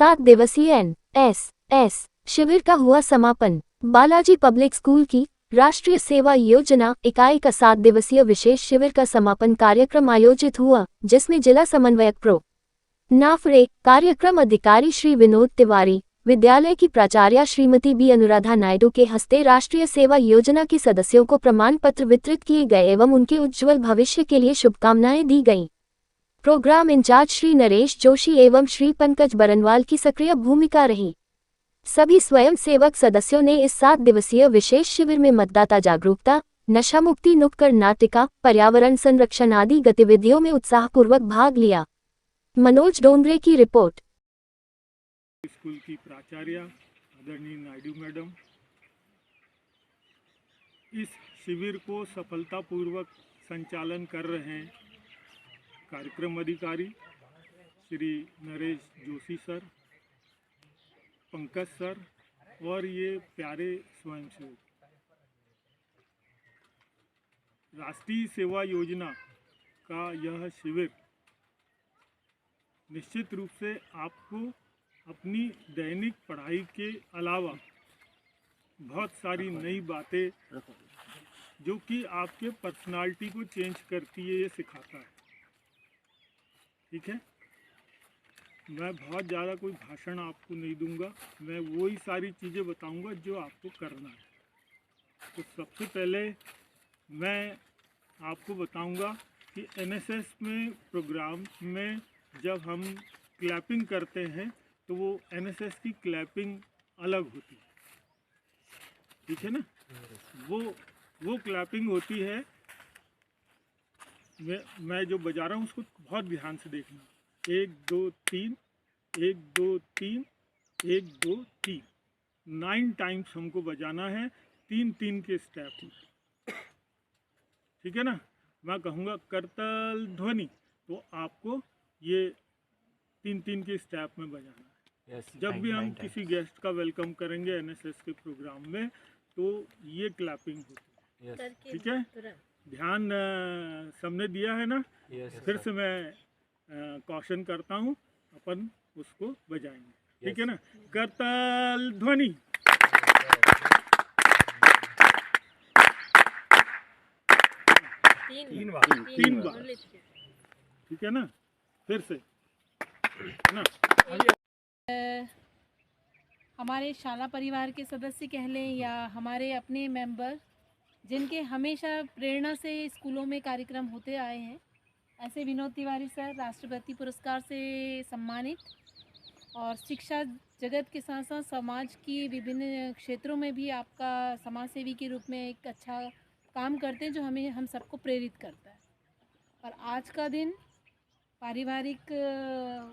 7 दिवसीय NSS शिविर का हुआ समापन। बालाजी पब्लिक स्कूल की राष्ट्रीय सेवा योजना इकाई का 7 दिवसीय विशेष शिविर का समापन कार्यक्रम आयोजित हुआ, जिसमें जिला समन्वयक प्रो नाफरे, कार्यक्रम अधिकारी श्री विनोद तिवारी, विद्यालय की प्राचार्या श्रीमती बी अनुराधा नायडू के हस्ते राष्ट्रीय सेवा योजना के सदस्यों को प्रमाण पत्र वितरित किए गए एवं उनके उज्ज्वल भविष्य के लिए शुभकामनाएं दी गईं। प्रोग्राम इंचार्ज श्री नरेश जोशी एवं श्री पंकज बरनवाल की सक्रिय भूमिका रही। सभी स्वयंसेवक सदस्यों ने इस 7 दिवसीय विशेष शिविर में मतदाता जागरूकता, नशा मुक्ति नुक्कड़ नाटिका, पर्यावरण संरक्षण आदि गतिविधियों में उत्साहपूर्वक भाग लिया। मनोज डोंगरे की रिपोर्ट। स्कूल की प्राचार्य आदरणीय नायडू मैडम, इस शिविर को सफलतापूर्वक संचालन कर रहे हैं कार्यक्रम अधिकारी श्री नरेश जोशी सर, पंकज सर और ये प्यारे स्वयंसेवक। राष्ट्रीय सेवा योजना का यह शिविर निश्चित रूप से आपको अपनी दैनिक पढ़ाई के अलावा बहुत सारी नई बातें जो कि आपके पर्सनालिटी को चेंज करती है, ये सिखाता है। ठीक है, मैं बहुत ज़्यादा कोई भाषण आपको नहीं दूंगा, मैं वही सारी चीज़ें बताऊंगा जो आपको करना है। तो सबसे पहले मैं आपको बताऊंगा कि एनएसएस में प्रोग्राम में जब हम क्लैपिंग करते हैं तो वो एनएसएस की क्लैपिंग अलग होती है। ठीक है ना, वो क्लैपिंग होती है। मैं जो बजा रहा हूँ उसको बहुत ध्यान से देखना। 1 2 3, 1 2 3, 1 2 3, 9 टाइम्स हमको बजाना है, 3-3 के स्टेप। ठीक है ना, मैं कहूँगा करतल ध्वनि, तो आपको ये 3-3 के स्टेप में बजाना है। जब भी हम किसी गेस्ट का वेलकम करेंगे एनएसएस के प्रोग्राम में तो ये क्लैपिंग होती है। ठीक है, ध्यान सबने दिया है ना? फिर से मैं कॉशन करता हूँ, अपन उसको बजाएंगे। ठीक है ना, करताल ध्वनि। तीन बार। ठीक है ना, फिर से ना। हमारे शाला परिवार के सदस्य कह लें या हमारे अपने मेंबर, जिनके हमेशा प्रेरणा से स्कूलों में कार्यक्रम होते आए हैं, ऐसे विनोद तिवारी सर राष्ट्रपति पुरस्कार से सम्मानित और शिक्षा जगत के साथ साथ समाज की विभिन्न क्षेत्रों में भी आपका समाज सेवी के रूप में एक अच्छा काम करते हैं, जो हम सबको प्रेरित करता है। और आज का दिन पारिवारिक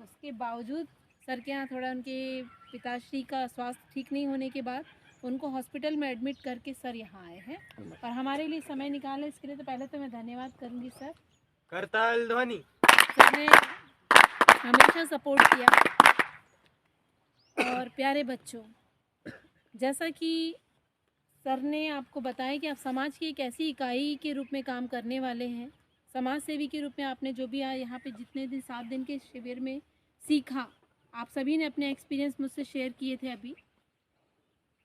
उसके बावजूद सर के यहाँ थोड़ा उनके पिताश्री का स्वास्थ्य ठीक नहीं होने के बाद उनको हॉस्पिटल में एडमिट करके सर यहाँ आए हैं और हमारे लिए समय निकाले, इसके लिए तो पहले तो मैं धन्यवाद करूँगी सर। करताल ध्वनि। सर ने हमेशा सपोर्ट किया। और प्यारे बच्चों, जैसा कि सर ने आपको बताया कि आप समाज की एक ऐसी इकाई के रूप में काम करने वाले हैं, समाज सेवी के रूप में आपने जो भी यहाँ पे जितने दिन 7 दिन के शिविर में सीखा, आप सभी ने अपने एक्सपीरियंस मुझसे शेयर किए थे अभी।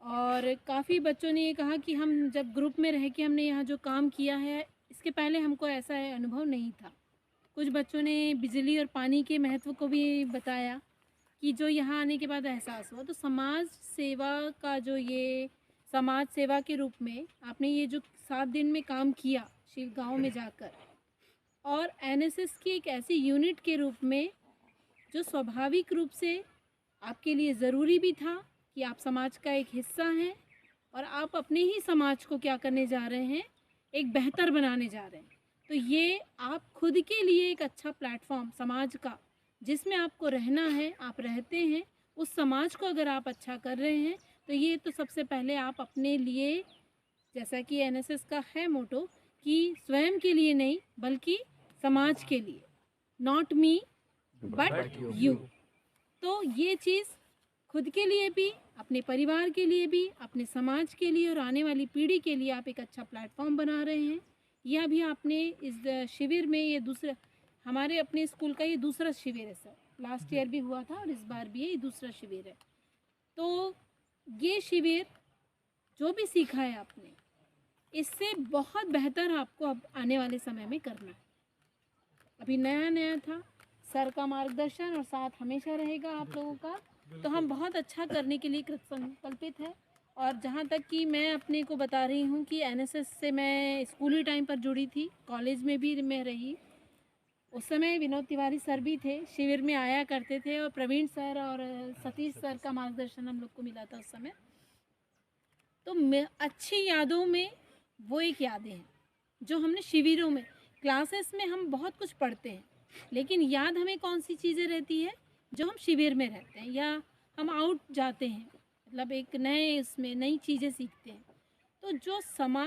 और काफ़ी बच्चों ने ये कहा कि हम जब ग्रुप में रह के हमने यहाँ जो काम किया है, इसके पहले हमको ऐसा अनुभव नहीं था। कुछ बच्चों ने बिजली और पानी के महत्व को भी बताया कि जो यहाँ आने के बाद एहसास हुआ। तो समाज सेवा का जो ये समाज सेवा के रूप में आपने ये जो 7 दिन में काम किया शिव गाँव में जाकर, और एनएसएस की एक ऐसी यूनिट के रूप में जो स्वाभाविक रूप से आपके लिए ज़रूरी भी था कि आप समाज का एक हिस्सा हैं और आप अपने ही समाज को क्या करने जा रहे हैं, एक बेहतर बनाने जा रहे हैं। तो ये आप खुद के लिए एक अच्छा प्लेटफॉर्म समाज का, जिसमें आपको रहना है, आप रहते हैं, उस समाज को अगर आप अच्छा कर रहे हैं तो ये तो सबसे पहले आप अपने लिए, जैसा कि एनएसएस का है मोटो कि स्वयं के लिए नहीं बल्कि समाज के लिए, नॉट मी बट यू। तो ये चीज़ खुद के लिए भी, अपने परिवार के लिए भी, अपने समाज के लिए और आने वाली पीढ़ी के लिए आप एक अच्छा प्लेटफॉर्म बना रहे हैं। यह भी आपने इस शिविर में, ये दूसरा हमारे अपने स्कूल का ये दूसरा शिविर है सर। लास्ट ईयर भी हुआ था और इस बार भी ये दूसरा शिविर है। तो ये शिविर जो भी सीखा है आपने, इससे बहुत बेहतर आपको अब आने वाले समय में करना है। अभी नया नया था, सर का मार्गदर्शन और साथ हमेशा रहेगा आप लोगों का, तो हम बहुत अच्छा करने के लिए कृतसंकल्पित है। और जहाँ तक कि मैं अपने को बता रही हूँ कि एनएसएस से मैं स्कूली टाइम पर जुड़ी थी, कॉलेज में भी मैं रही। उस समय विनोद तिवारी सर भी थे, शिविर में आया करते थे, और प्रवीण सर और सतीश सर का मार्गदर्शन हम लोग को मिला था उस समय। तो मैं अच्छी यादों में वो एक यादें हैं जो हमने शिविरों में, क्लासेस में हम बहुत कुछ पढ़ते हैं, लेकिन याद हमें कौन सी चीज़ें रहती है जो हम शिविर में रहते हैं या हम आउट जाते हैं, मतलब एक नए इसमें नई चीज़ें सीखते हैं। तो जो समाज